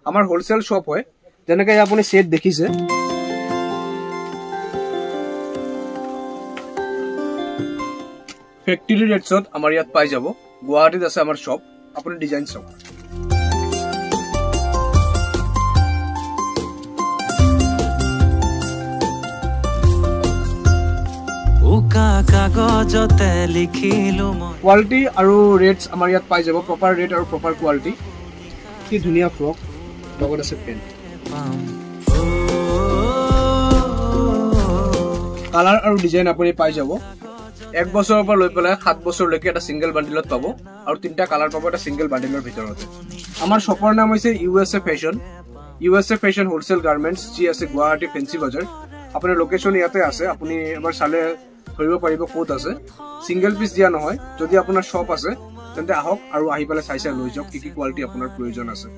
আমাৰ wholesale shop হয় যেনেকৈ আপুনি সেট দেখিছে ফ্যাক্টৰি ৰেটছত আমাৰ ইয়াত পাই যাব গুৱাহাটীত আছে আমাৰ শপ আপুনি ডিজাইন চাওক কাগজতে লিখিলো কোৱালিটি আৰু ৰেটস আমাৰ ইয়াত পাই যাব প্ৰপাৰ ৰেট আৰু প্ৰপাৰ কোৱালিটি কি ধুনীয়া ফ্ৰক লগত আছে পেন কালাৰ আৰু ডিজাইন আপুনি পাই যাব 1 বছৰৰ পৰা লৈ পেলাই 7 বছৰলৈকে এটা সিঙ্গেল বান্ডিলত পাব আৰু তিনটা কালাৰ পাব এটা সিঙ্গেল বান্ডিলৰ ভিতৰত আমাৰ শপৰ নাম হৈছে USA ফ্যাশন হোলসেল গাৰ্মেন্টস যি আছে গুৱাহাটী ফেন্সি বাজাৰ আপোনাৰ লোকেশন ইয়াতে আছে আপুনি এবাৰ চালে ধৰিব পাৰিব ক'ত আছে সিঙ্গেল পিস দিয়া নহয় যদি আপোনাৰ শপ আছে তেন্তে আহক আৰু আহি পেলাই চাই লৈ যাওক কি কোৱালিটি আপোনাৰ প্ৰয়োজন আছে